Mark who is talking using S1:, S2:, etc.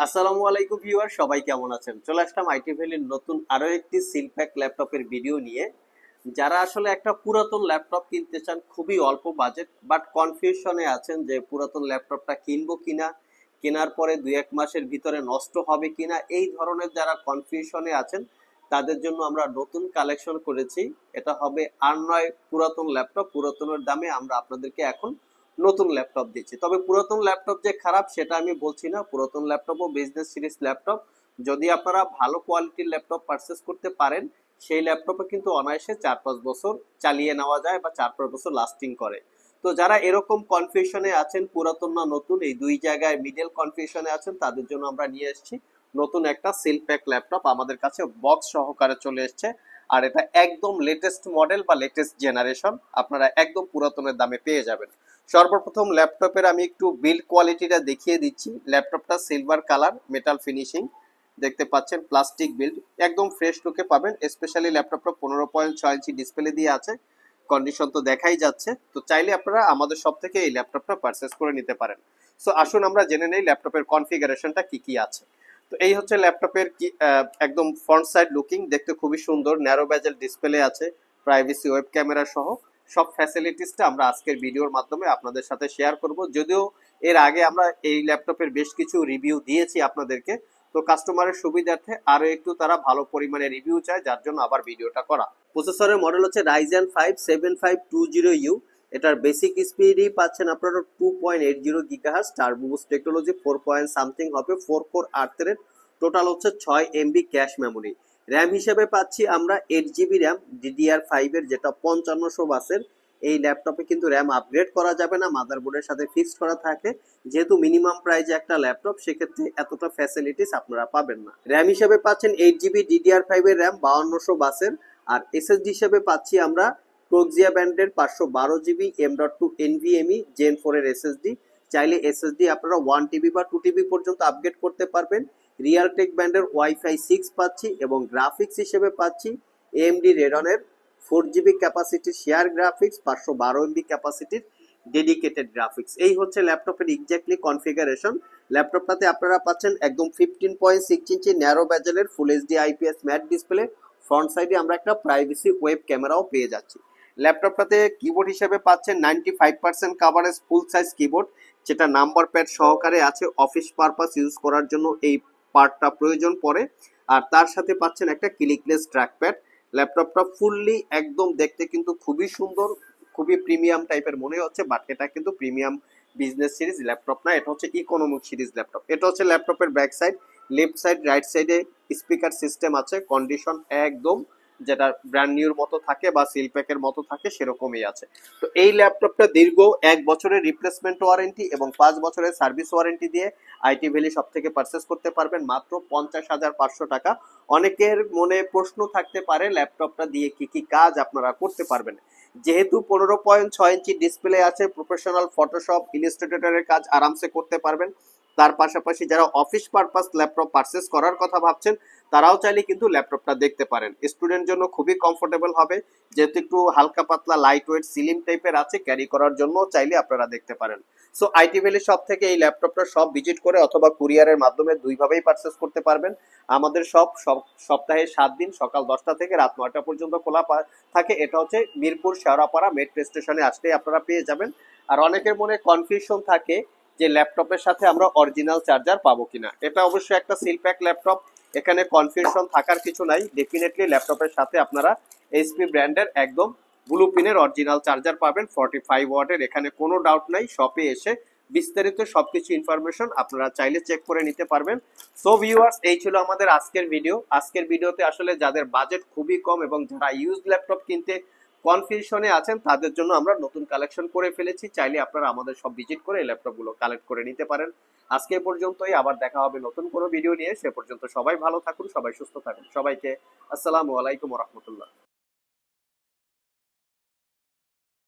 S1: আসসালামু আলাইকুম ভিউয়ার, সবাই কেমন আছেন? চলে আসলাম আইটি ভ্যালির নতুন আরো একটি সিলপ্যাক ল্যাপটপের ভিডিও নিয়ে। যারা আসলে একটা পুরাতন ল্যাপটপ কিনতে চান, খুবই অল্প বাজেট বাট কনফিউশনে আছেন যে পুরাতন ল্যাপটপটা কিনবো কিনা, কেনার পরে 2-1 মাসের ভিতরে নষ্ট হবে কিনা, এই ধরনের যারা কনফিউশনে আছেন তাদের জন্য আমরা নতুন কালেকশন করেছি। এটা হবে আর নয় পুরাতন ল্যাপটপ, পুরাতনের দামে আমরা আপনাদেরকে এখন নতুন ল্যাপটপ দিচ্ছি। তবে পুরাতন ল্যাপটপ যে খারাপ সেটা আমি বলছি না, পুরাতন ল্যাপটপও বিজনেস সিরিজ ল্যাপটপ। যদি আপনারা ভালো কোয়ালিটির ল্যাপটপ পারচেস করতে পারেন, সেই ল্যাপটপে কিন্তু অনায়াসে 4-5 বছর চালিয়ে নেওয়া যায় বা 4-5 বছর লাস্টিং করে। তো যারা এরকম কনফিউশনে আছেন পুরাতন না নতুন, এই দুই জায়গায় মিডল কনফিউশনে আছেন, তাদের জন্য আমরা নিয়ে এসেছি নতুন একটা সিলপ্যাক ল্যাপটপ। আমাদের কাছে বক্স সহকারে চলে এসেছে, আর এটা একদম লেটেস্ট মডেল বা লেটেস্ট জেনারেশন, আপনারা একদম পুরাতনের দামে পেয়ে যাবেন। সর্বপ্রথম ল্যাপটপের আমি একটু বিল্ড কোয়ালিটিটা দেখিয়ে দিচ্ছি। ল্যাপটপটা সিলভার কালার, মেটাল ফিনিশিং দেখতে পাচ্ছেন, প্লাস্টিক বিল্ড, একদম ফ্রেশ লুকে পাবেন। স্পেশালি ল্যাপটপটা 15.6 ইঞ্চি ডিসপ্লে দিয়ে আছে, কন্ডিশন তো দেখাই যাচ্ছে। তো চাইলে আপনারা আমাদের সব থেকে এই ল্যাপটপটা পারচেস করে নিতে পারেন। সো আসুন আমরা জেনে নেই ল্যাপটপের কনফিগারেশনটা কি কি আছে। তো এই হচ্ছে ল্যাপটপের কি একদম ফ্রন্ট সাইড লুকিং, দেখতে খুবই সুন্দর। ন্যারো বেজেল ডিসপ্লে আছে, প্রাইভেসি ওয়েব ক্যামেরা সহ সব ফ্যাসিলিটিসটা আমরা আজকের ভিডিওর মাধ্যমে আপনাদের সাথে শেয়ার করব। যদিও এর আগে আমরা এই ল্যাপটপের বেশ কিছু রিভিউ দিয়েছি আপনাদেরকে, তো কাস্টমারের সুবিধার্থে আরো একটু তারা ভালো পরিমাণে রিভিউ চায়, যার জন্য আবার ভিডিওটা করা। প্রসেসরের মডেল হচ্ছে রাইজেন 5 7520U। এটার বেসিক স্পিডই পাচ্ছেন আপনারা 2.80 GHz, turbo boost technology 4 point something হবে, 4 কোর 8 থ্রেড, টোটাল হচ্ছে 6 MB ক্যাশ মেমোরি। র্যাম হিসেবে পাচ্ছি আমরা 8 GB র্যাম DDR5 এর, যেটা 5500 বাসের। এই ল্যাপটপে কিন্তু র্যাম আপগ্রেড করা যাবে না, মাদারবোর্ডের সাথে ফিক্সড করা থাকে। যেহেতু মিনিমাম প্রাইজে একটা ল্যাপটপ, সেক্ষেত্রে এতটা ফ্যাসিলিটিস আপনারা পাবেন না। র্যাম হিসেবে পাচ্ছেন 8 GB DDR5 এর র্যাম 5200 বাসের। আর এসএসডি হিসেবে পাচ্ছি আমরা প্রক্সিয়া ব্যান্ডের 512 GB M.2 NVMe Gen 4 এর এসএসডি। চাইলে এসএসডি আপনারা 1 TB বা 2 TB পর্যন্ত আপগ্রেড করতে পারবেন। রিয়ালটেক ব্যান্ডের ওয়াইফাই 6 পাচ্ছি, এবং গ্রাফিক্স হিসেবে পাচ্ছি এএমডি রেডনের 4 GB ক্যাপাসিটির শেয়ার গ্রাফিক্স, 512 MB ক্যাপাসিটির ডেডিকেটেড গ্রাফিক্স। এই হচ্ছে ল্যাপটপের এক্স্যাক্টলি কনফিগারেশন। ল্যাপটপটাতে আপনারা পাচ্ছেন একদম 15.6 ইঞ্চি ন্যারো ব্যাজেলের full HD IPS matte display. Front সাইডে আমরা একটা প্রাইভেসি ওয়েব ক্যামেরাও পেয়ে যাচ্ছি। ল্যাপটপটাতে কিবোর্ড হিসেবে পাচ্ছেন 95% কাভারেজ ফুল সাইজ কিবোর্ড, যেটা নাম্বার প্যাড সহকারে আছে। অফিস পারপাস ইউজ করার জন্য এই পার্টটা প্রয়োজন পড়ে। আর তার সাথে পাচ্ছেন একটা ক্লিকলেস ট্র্যাকপ্যাড। ল্যাপটপটা ফুললি একদম দেখতে কিন্তু খুবই সুন্দর, খুবই প্রিমিয়াম টাইপের মনে হচ্ছে, বাট এটা কিন্তু প্রিমিয়াম বিজনেস সিরিজ ল্যাপটপ না, এটা হচ্ছে ইকোনমিক সিরিজ ল্যাপটপ। এটা হচ্ছে ল্যাপটপের back side, left side right সাইডে স্পিকার সিস্টেম আছে। কন্ডিশন একদম যেটা ব্র্যান্ড নিউর মতো থাকে বা সিলপ্যাকের মতো থাকে সেরকমই আছে। তো এই ল্যাপটপটা দীর্ঘ 1 বছরের রিপ্লেসমেন্ট ওয়ারেন্টি এবং 5 বছরের সার্ভিস ওয়ারেন্টি দিয়ে আইটি ভ্যালি সব থেকে পারচেস করতে পারবেন মাত্র 50,500 টাকা। অনেকের মনে প্রশ্ন থাকতে পারে ল্যাপটপটা দিয়ে কি কি কাজ আপনারা করতে পারবেন। যেহেতু 15.6 ইঞ্চি ডিসপ্লে আছে, প্রফেশনাল ফটোশপ ইলাস্ট্রেটরের কাজ আরামসে করতে পারবেন। তার পাশাপাশি যারা অফিস পারপাস ল্যাপটপ পারচেস করার কথা ভাবছেন, তারাও চাইলে কিন্তু ল্যাপটপটা দেখতে পারেন। স্টুডেন্ট জন্য খুবই কমফোর্টেবল হবে, যেহেতু একটু হালকা পাতলা লাইট ওয়েট স্লিম টাইপের আছে, ক্যারি করার জন্য চাইলে আপনারা দেখতে পারেন। সো আইটি ভ্যালি শপ থেকে এই ল্যাপটপটা সব ভিজিট করে অথবা কুরিয়ারের মাধ্যমে দুইভাবেই পারচেস করতে পারবেন। আমাদের সব সপ্তাহে 7 দিন সকাল 10টা থেকে রাত 9টা পর্যন্ত খোলা থাকে। এটা হচ্ছে মিরপুর শেওড়াপাড়া মেট্রো স্টেশনে আসলেই আপনারা পেয়ে যাবেন। আর অনেকের মনে কনফিউশন থাকে যে ল্যাপটপের সাথে আমরা অরিজিনাল চার্জার পাবো কিনা। এটা অবশ্যই একটা সিলপ্যাক ল্যাপটপ, এখানে কনফিউশন থাকার কিছু নাই। ডেফিনেটলি ল্যাপটপের সাথে আপনারা এইচপি ব্র্যান্ডের একদম ব্লু পিনের অরিজিনাল চার্জার পাবেন 45 ওয়াটের, এখানে কোনো ডাউট নাই। শপে এসে বিস্তারিত সবকিছু ইনফরমেশন আপনারা চাইলে চেক করে নিতে পারবেন। সো ভিউয়ার্স, এই ছিল আমাদের আজকের ভিডিও। আজকের ভিডিওতে আসলে যাদের বাজেট খুবই কম এবং যারা ইউজ ল্যাপটপ কিনতে কনফিউশনে আছেন, তাদের জন্য আমরা নতুন কালেকশন করে ফেলেছি। চাইলে আপনারা আমাদের সব ভিজিট করে এই ল্যাপটপগুলো কালেক্ট করে নিতে পারেন। আজকে পর্যন্তই, আবার দেখা হবে নতুন কোনো ভিডিও নিয়ে। সে পর্যন্ত সবাই ভালো থাকুন, সবাই সুস্থ থাকুন। সবাইকে আসসালামু আলাইকুম ওয়া রাহমাতুল্লাহ।